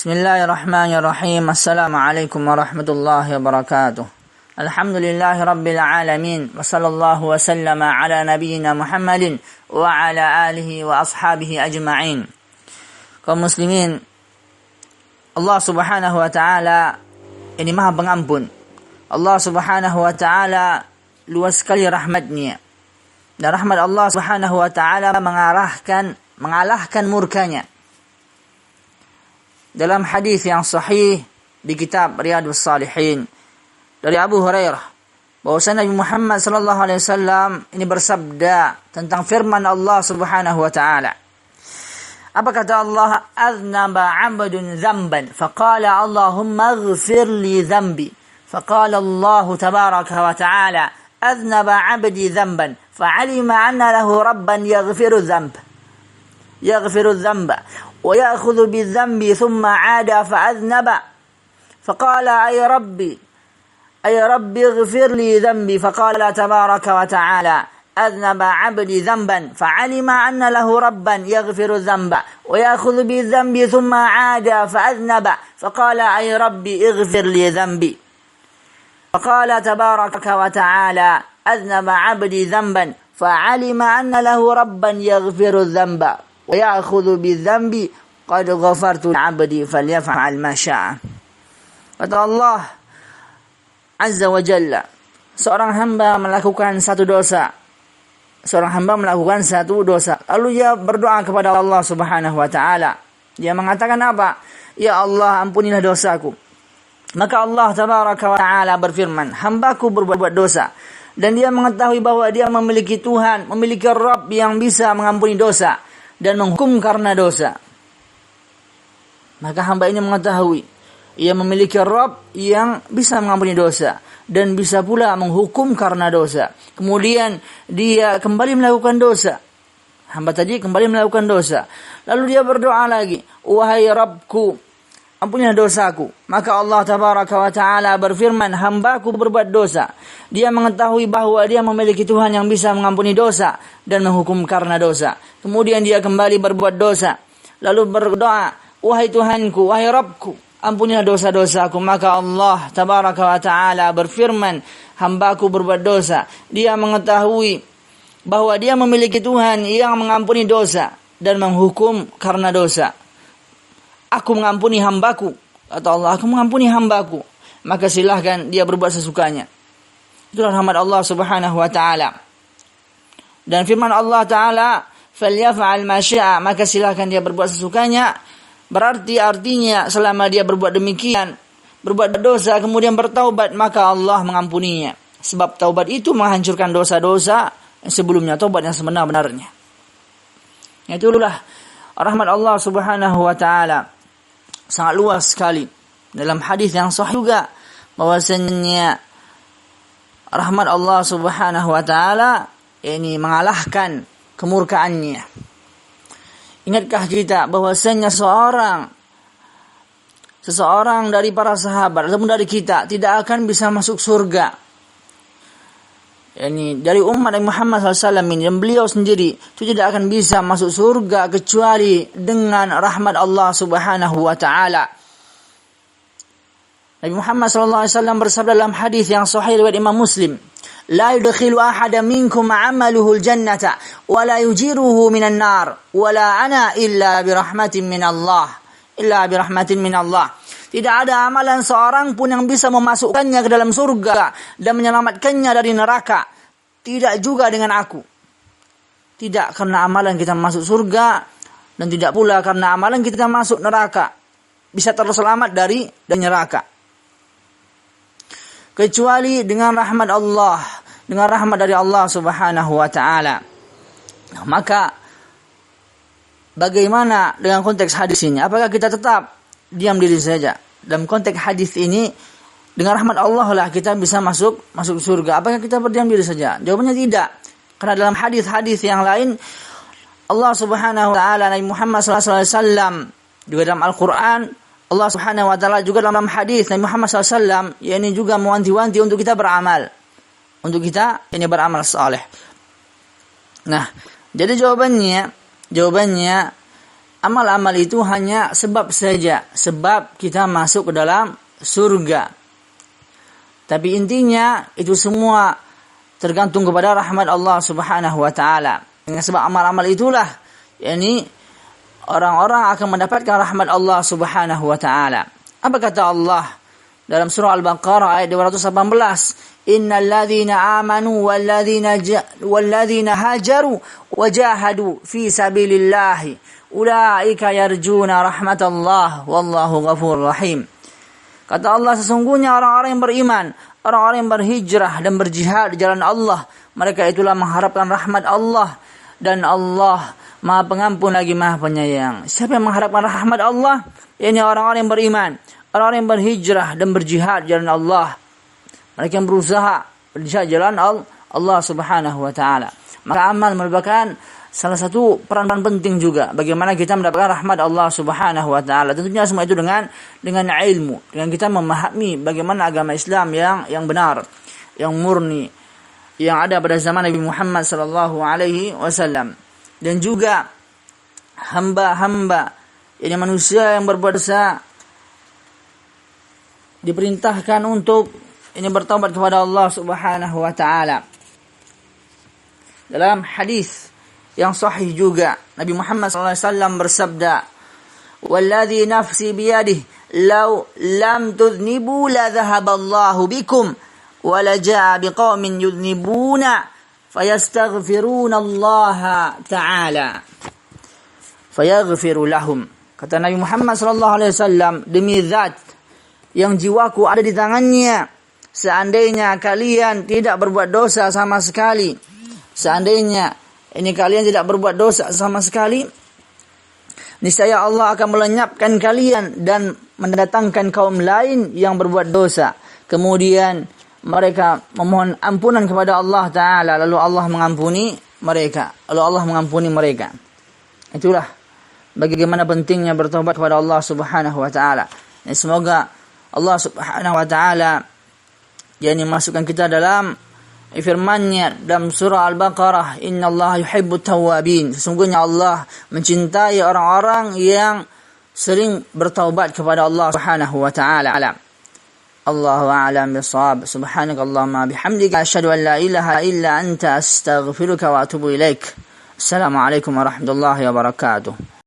Bismillahirrahmanirrahim. Assalamualaikum warahmatullahi wabarakatuh. Alhamdulillahi rabbil alamin. Wa sallallahu wa sallama ala nabiyyina Muhammadin wa ala alihi wa ashabihi ajma'in. Kaum muslimin, Allah subhanahu wa ta'ala ini maha pengampun. Allah subhanahu wa ta'ala luas sekali rahmatnya. Dan rahmat Allah subhanahu wa ta'ala mengalahkan murkanya. Dalam hadis yang sahih di kitab Riyadhus Shalihin dari Abu Hurairah bahwasanya Nabi Muhammad sallallahu alaihi wasallam ini bersabda tentang firman Allah Subhanahu wa taala. Apa kata Allah? Aznaba 'abdun dzamban faqala Allahumma ighfir li dzambi. Faqala Allah tabaraka wa taala aznaba 'abdi dzamban fa'alima anna lahu rabban yaghfiru dzamba ويأخذ بالذنب ثم عاد فأذنب فقال أي ربي اغفر لي ذنبي فقال تبارك وتعالى أذنب عبدي ذنبا فعلم أن له ربا يغفر الذنب ويأخذ بالذنب ثم عاد فأذنب فقال أي ربي اغفر لي ذنبي فقال تبارك وتعالى أذنب عبدي ذنبا فعلم أن له ربا يغفر الذنب ويأخذ بالذنب قد غفرت لعبدي فليفعل ما شاء. Kata Allah Azza wa Jalla, seorang hamba melakukan satu dosa. Lalu dia berdoa kepada Allah Subhanahu wa taala. Dia mengatakan apa? Ya Allah, ampunilah dosaku. Maka Allah tabaraka wa taala berfirman, hambaku berbuat dosa. Dan dia mengetahui bahwa dia memiliki Tuhan, memiliki Rabb yang bisa mengampuni dosa dan menghukum karena dosa. Maka hamba ini mengetahui ia memiliki Rabb yang bisa mengampuni dosa dan bisa pula menghukum karena dosa. Kemudian dia kembali melakukan dosa. Hamba tadi kembali melakukan dosa. Lalu dia berdoa lagi, wahai Rabbku, ampunilah dosaku. Maka Allah tabaraka wa ta'ala berfirman, hambaku berbuat dosa. Dia mengetahui bahwa dia memiliki Tuhan yang bisa mengampuni dosa dan menghukum karena dosa. Kemudian dia kembali berbuat dosa. Lalu berdoa, wahai Tuhanku, wahai Rabbku, ampunilah dosa-dosaku. Maka Allah tabaraka wa ta'ala berfirman, hambaku berbuat dosa. Dia mengetahui bahwa dia memiliki Tuhan yang mengampuni dosa dan menghukum karena dosa. Aku mengampuni hambaku. Kata Allah, aku mengampuni hambaku. Maka silahkan dia berbuat sesukanya. Itulah rahmat Allah Subhanahu wa ta'ala. Dan firman Allah ta'ala, falyaf'al ma syaa, maka silahkan dia berbuat sesukanya. Artinya selama dia berbuat demikian, berbuat dosa kemudian bertaubat, maka Allah mengampuninya. Sebab taubat itu menghancurkan dosa-dosa yang sebelumnya, taubat yang sebenar-benarnya. Itulah rahmat Allah Subhanahu wa ta'ala. Sangat luas sekali. Dalam hadis yang sahih juga bahwasanya rahmat Allah Subhanahu wa ta'ala ini mengalahkan kemurkaannya. Ingatkah kita bahwasanya seseorang dari para sahabat ataupun dari kita tidak akan bisa masuk surga. Yani dari umat Nabi Muhammad SAW ini, dan beliau sendiri itu tidak akan bisa masuk surga kecuali dengan rahmat Allah Subhanahu wa ta'ala. Nabi Muhammad SAW bersabda dalam hadis yang sahih riwayat Imam Muslim, la yudkhilu ahada minkum amaluhu al-jannata wa la yujiruhu minan nar wa la ana illa birahmatin min Allah. Tidak ada amalan seorang pun yang bisa memasukkannya ke dalam surga dan menyelamatkannya dari neraka. Tidak juga dengan aku. Tidak karena amalan kita masuk surga dan tidak pula karena amalan kita masuk neraka. Bisa terselamat dari neraka. Kecuali dengan rahmat Allah, dengan rahmat dari Allah Subhanahu wa ta'ala. Maka bagaimana dengan konteks hadis ini? Apakah kita tetap diam diri saja? Dalam konteks hadis ini, dengan rahmat Allah lah kita bisa masuk surga. Apakah kita berdiam diri saja? Jawabannya tidak. Karena dalam hadis-hadis yang lain, Allah Subhanahu wa ta'ala, Nabi Muhammad SAW juga dalam Al-Quran, Allah Subhanahu wa ta'ala juga dalam hadis Nabi Muhammad SAW, yakni juga mewanti-wanti untuk kita beramal. Untuk kita ini beramal saleh. Nah, jadi jawabannya amal-amal itu hanya sebab saja, sebab kita masuk ke dalam surga. Tapi intinya itu semua tergantung kepada rahmat Allah Subhanahu wa taala. Dengan sebab amal-amal itulah orang-orang akan mendapatkan rahmat Allah Subhanahu wa taala. Apa kata Allah dalam surah Al-Baqarah ayat 218? Innal ladzina amanu wal ladzina hajaru wajahadu fi sabilillahi ulaika yarjuna rahmatallah wallahu ghafurur rahim. Kata Allah, sesungguhnya orang-orang yang beriman, orang-orang yang berhijrah dan berjihad di jalan Allah, mereka itulah mengharapkan rahmat Allah, dan Allah Maha Pengampun lagi Maha Penyayang. Siapa yang mengharapkan rahmat Allah? Ini orang-orang yang beriman, orang-orang yang berhijrah dan berjihad di jalan Allah. Mereka yang berusaha berjihad di jalan Allah Subhanahu wa taala. Maka amal merupakan salah satu peran penting juga bagaimana kita mendapatkan rahmat Allah Subhanahu wa taala. Tentunya semua itu dengan ilmu, dengan kita memahami bagaimana agama Islam yang benar, yang murni, yang ada pada zaman Nabi Muhammad sallallahu alaihi wasallam. Dan juga hamba-hamba ini manusia yang berbuat dosa diperintahkan untuk bertaubat kepada Allah Subhanahu wa taala. Dalam hadis yang sahih juga Nabi Muhammad SAW bersabda, "Walladzi nafsi biyadihi law lam tudhnibu la dhahaballahu bikum wa la jaa biqaumin yudhnibuna fayastaghfiruna Allah ta'ala fayaghfiru lahum." Kata Nabi Muhammad SAW, demi zat yang jiwaku ada di tangannya, seandainya kalian tidak berbuat dosa sama sekali, seandainya kalian tidak berbuat dosa sama sekali, niscaya Allah akan melenyapkan kalian dan mendatangkan kaum lain yang berbuat dosa. Kemudian mereka memohon ampunan kepada Allah Ta'ala, lalu Allah mengampuni mereka. Itulah bagaimana pentingnya bertobat kepada Allah Subhanahu wa taala. Semoga Allah Subhanahu wa taala masukkan kita dalam firman-Nya dalam surah Al-Baqarah, innallaha yuhibbut tawwabin. Sesungguhnya Allah mencintai orang-orang yang sering bertaubat kepada Allah Subhanahu wa taala. Allahu a'lam bis-shawab. Subhanakallahumma bihamdika asyhadu an la ilaha illa anta astaghfiruka wa atubu ilaik. Assalamualaikum warahmatullahi wabarakatuh.